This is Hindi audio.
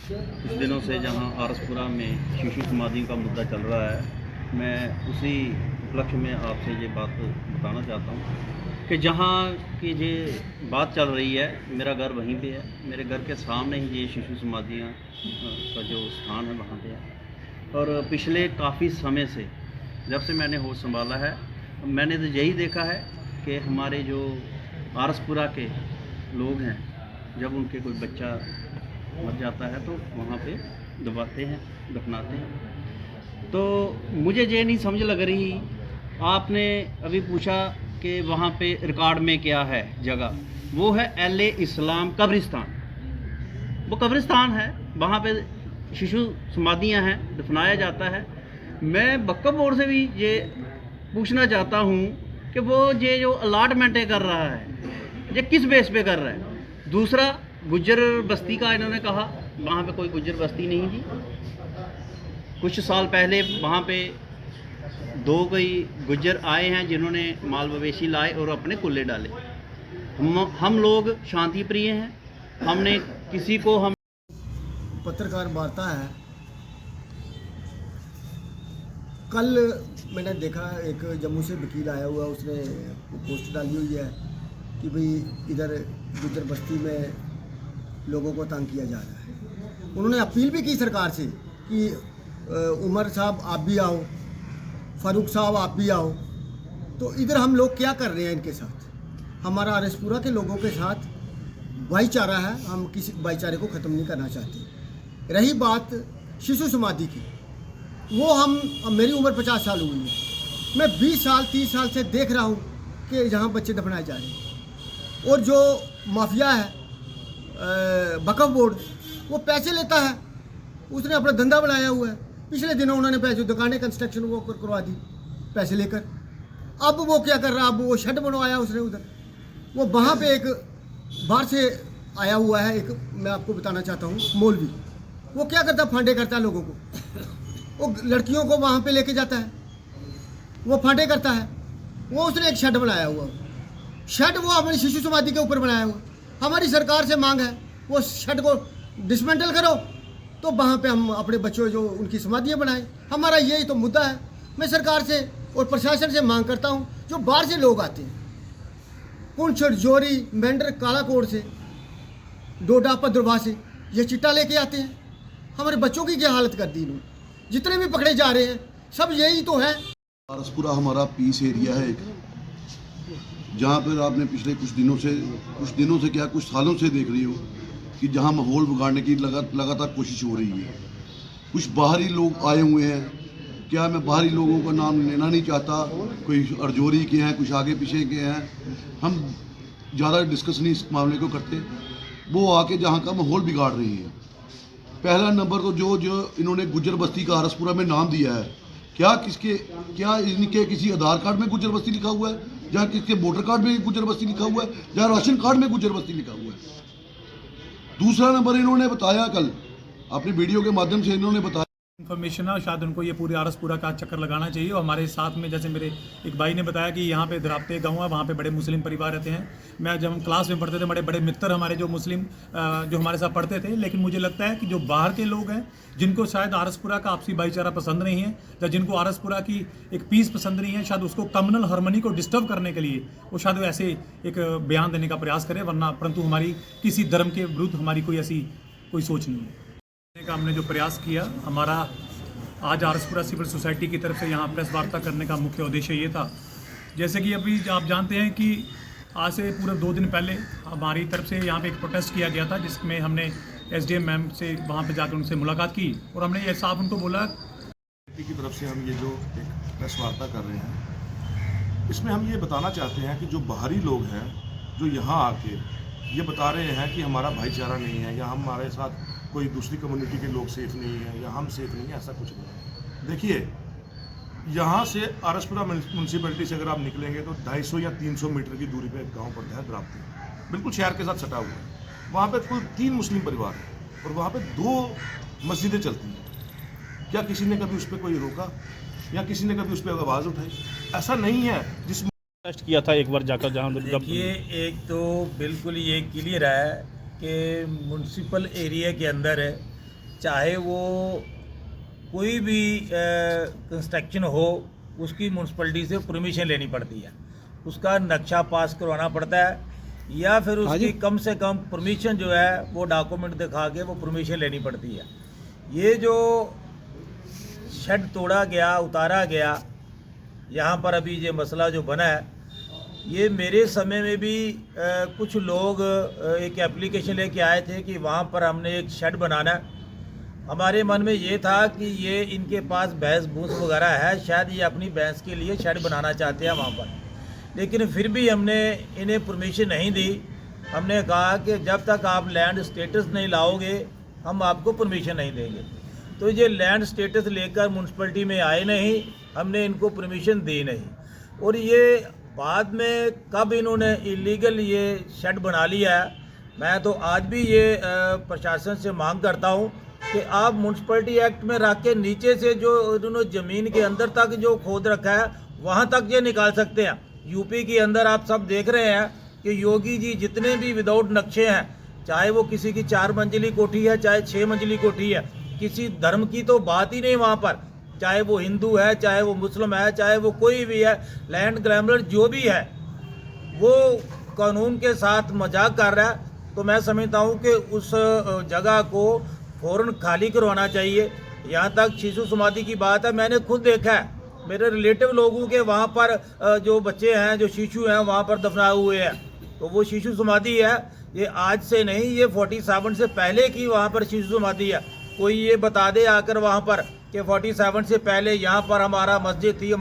कुछ दिनों से जहां आरसपुरा में शिशु समाधि का मुद्दा चल रहा है, मैं उसी उपलक्ष्य में आपसे ये बात बताना चाहता हूं कि जहां की ये बात चल रही है, मेरा घर वहीं पे है। मेरे घर के सामने ही ये शिशु समाधियाँ का जो स्थान है वहाँ पे है। और पिछले काफ़ी समय से, जब से मैंने होश संभाला है, मैंने तो यही देखा है कि हमारे जो आरसपुरा के लोग हैं, जब उनके कोई बच्चा मर जाता है तो वहाँ पे दबाते हैं, दफनाते हैं। तो मुझे ये नहीं समझ लग रही, आपने अभी पूछा कि वहाँ पे रिकॉर्ड में क्या है जगह, वो है एल इस्लाम कब्रिस्तान। वो कब्रिस्तान है, वहाँ पे शिशु समाधियाँ हैं, दफनाया जाता है। मैं वक्फ बोर्ड से भी ये पूछना चाहता हूँ कि वो ये जो अलाटमेंटें कर रहा है, ये किस बेस पे कर रहा है। दूसरा, गुज्जर बस्ती का इन्होंने कहा, वहाँ पे कोई गुज्जर बस्ती नहीं थी। कुछ साल पहले वहाँ पे दो कोई गुज्जर आए हैं जिन्होंने माल मवेशी लाए और अपने कुल्ले डाले। हम लोग शांति प्रिय हैं, हमने किसी को हम पत्रकार वार्ता है। कल मैंने देखा एक जम्मू से वकील आया हुआ, उसने पोस्ट डाली हुई है कि भाई इधर गुजर बस्ती में लोगों को तंग किया जा रहा है। उन्होंने अपील भी की सरकार से कि उमर साहब आप भी आओ, फारूक साहब आप भी आओ। तो इधर हम लोग क्या कर रहे हैं इनके साथ? हमारा आरसपुरा के लोगों के साथ भाईचारा है, हम किसी भाईचारे को ख़त्म नहीं करना चाहते। रही बात शिशु समाधि की, वो मेरी उम्र 50 साल हुई है। मैं 20 साल 30 साल से देख रहा हूँ कि यहाँ बच्चे दफनाए जा रहे हैं। और जो माफिया है वक्फ बोर्ड, वो पैसे लेता है, उसने अपना धंधा बनाया हुआ है। पिछले दिनों उन्होंने पैसे दुकानें कंस्ट्रक्शन वो करवा दी पैसे लेकर। अब वो क्या कर रहा है, अब वो शेड बनवाया उसने उधर। वो वहाँ पे एक बाहर से आया हुआ है, एक मैं आपको बताना चाहता हूँ, मौलवी। वो क्या करता है, फांडे करता है लोगों को, वो लड़कियों को वहाँ पे लेके जाता है, वो फांडे करता है। वो उसने एक शेड बनाया हुआ, शेड वो हमारी शिशु समाधि के ऊपर बनाया हुआ। हमारी सरकार से मांग है वो शेड को डिसमेंटल करो, तो वहाँ पे हम अपने बच्चों जो उनकी समाधियाँ बनाएं। हमारा यही तो मुद्दा है। मैं सरकार से और प्रशासन से मांग करता हूँ, जो बाहर से लोग आते हैं, पुंछ, जोरी, मेंढर, कालाकोट से, डोडा, भद्रवाह से, ये चिट्टा लेके आते हैं। हमारे बच्चों की क्या हालत कर दी इन्होंने। जितने भी पकड़े जा रहे हैं सब यही तो है। आरसपुरा हमारा पीस एरिया है एक, जहाँ पर आपने पिछले कुछ दिनों से क्या कुछ सालों से देख रही हो कि जहाँ माहौल बिगाड़ने की लगातार कोशिश हो रही है। कुछ बाहरी लोग आए हुए हैं, क्या मैं बाहरी लोगों का नाम लेना नहीं चाहता, कोई अर्जोरी के हैं, कुछ आगे पीछे के हैं, हम ज़्यादा डिस्कस नहीं इस मामले को करते। वो आके जहाँ का माहौल बिगाड़ रही हैं। पहला नंबर तो जो इन्होंने गुज्जर बस्ती का आरसपुरा में नाम दिया है, क्या इनके किसी आधार कार्ड में गुज्जर बस्ती लिखा हुआ है, या किसके वोटर कार्ड में गुज्जर बस्ती लिखा हुआ है, या राशन कार्ड में गुज्जर बस्ती लिखा हुआ है। दूसरा नंबर, इन्होंने बताया कल अपनी वीडियो के माध्यम से इन्होंने बताया इन्फॉर्मेशन है, शायद उनको ये पूरे आरसपुरा का चक्कर लगाना चाहिए। और हमारे साथ में जैसे मेरे एक भाई ने बताया कि यहाँ पे द्राप्ते गाँव है, वहाँ पे बड़े मुस्लिम परिवार रहते हैं। मैं जब हम क्लास में पढ़ते थे, बड़े बड़े मित्र हमारे जो मुस्लिम जो हमारे साथ पढ़ते थे। लेकिन मुझे लगता है कि जो बाहर के लोग हैं, जिनको शायद आरसपुरा का आपसी भाईचारा पसंद नहीं है, या जिनको आरसपुरा की एक पीस पसंद नहीं है, शायद उसको कम्युनल हार्मनी को डिस्टर्ब करने के लिए वो शायद ऐसे एक बयान देने का प्रयास करें। वरना परंतु हमारी किसी धर्म के विरुद्ध हमारी कोई ऐसी कोई सोच नहीं है। हमने जो प्रयास किया, हमारा आज आरसपुरा सिविल सोसाइटी की तरफ से यहाँ प्रेस वार्ता करने का मुख्य उद्देश्य ये था, जैसे कि अभी आप जानते हैं कि आज से पूरे 2 दिन पहले हमारी तरफ से यहाँ पे एक प्रोटेस्ट किया गया था, जिसमें हमने एसडीएम मैम से वहाँ पे जाकर उनसे मुलाकात की और हमने ये साफ उनको बोला की तरफ से हम ये जो एक प्रेस वार्ता कर रहे हैं, इसमें हम ये बताना चाहते हैं कि जो बाहरी लोग हैं, जो यहाँ आके ये बता रहे हैं कि हमारा भाईचारा नहीं है, या हमारे साथ कोई दूसरी कम्युनिटी के लोग सेफ नहीं है, या हम सेफ नहीं है, ऐसा कुछ नहीं है। देखिए, यहाँ से आरसपुरा म्यूनसिपैलिटी से अगर आप निकलेंगे तो 250 या 300 मीटर की दूरी पे एक गाँव पड़ता है द्राप्ती, बिल्कुल शहर के साथ सटा हुआ है। वहाँ पे कुल 3 मुस्लिम परिवार हैं और वहाँ पे 2 मस्जिदें चलती हैं। क्या किसी ने कभी उस पर कोई रोका, या किसी ने कभी उस पर आवाज़ उठाई? ऐसा नहीं है। जिस टेस्ट किया था एक बार जाकर, जहाँ देखिए, एक तो बिल्कुल ये क्लियर है कि म्यूनसिपल एरिया के अंदर चाहे वो कोई भी कंस्ट्रक्शन हो, उसकी म्यूनसिपलिटी से परमिशन लेनी पड़ती है, उसका नक्शा पास करवाना पड़ता है, या फिर उसकी कम से कम परमिशन जो है वो डॉक्यूमेंट दिखा के वो परमिशन लेनी पड़ती है। ये जो शेड तोड़ा गया, उतारा गया, यहाँ पर अभी ये मसला जो बना है, ये मेरे समय में भी कुछ लोग एक एप्लीकेशन लेके आए थे कि वहाँ पर हमने एक शेड बनाना है। हमारे मन में ये था कि ये इनके पास भैंस भूस वगैरह है, शायद ये अपनी भैंस के लिए शेड बनाना चाहते हैं वहाँ पर, लेकिन फिर भी हमने इन्हें परमिशन नहीं दी। हमने कहा कि जब तक आप लैंड स्टेटस नहीं लाओगे हम आपको परमिशन नहीं देंगे। तो ये लैंड स्टेटस लेकर म्यूनसिपलिटी में आए नहीं, हमने इनको परमिशन दी नहीं, और ये बाद में कब इन्होंने इलीगल ये शेड बना लिया है। मैं तो आज भी ये प्रशासन से मांग करता हूँ कि आप म्यूनसिपलिटी एक्ट में रख के नीचे से जो इन्होंने ज़मीन के अंदर तक जो खोद रखा है वहाँ तक ये निकाल सकते हैं। यूपी के अंदर आप सब देख रहे हैं कि योगी जी जितने भी विदाउट नक्शे हैं, चाहे वो किसी की 4 मंजिली कोठी है, चाहे 6 मंजिली कोठी है, किसी धर्म की तो बात ही नहीं वहाँ पर, चाहे वो हिंदू है, चाहे वो मुस्लिम है, चाहे वो कोई भी है, लैंड ग्रैबलर जो भी है, वो कानून के साथ मजाक कर रहा है। तो मैं समझता हूँ कि उस जगह को फ़ौरन खाली करवाना चाहिए। यहाँ तक शिशु समाधि की बात है, मैंने खुद देखा है, मेरे रिलेटिव लोगों के वहाँ पर जो बच्चे हैं, जो शिशु हैं, वहाँ पर दफनाए हुए हैं। तो वो शिशु समाधि है, ये आज से नहीं, ये 47 से पहले की वहाँ पर शिशु समाधि है। कोई ये बता दे आकर वहाँ पर कि 47 से पहले यहाँ पर हमारा मस्जिद थी।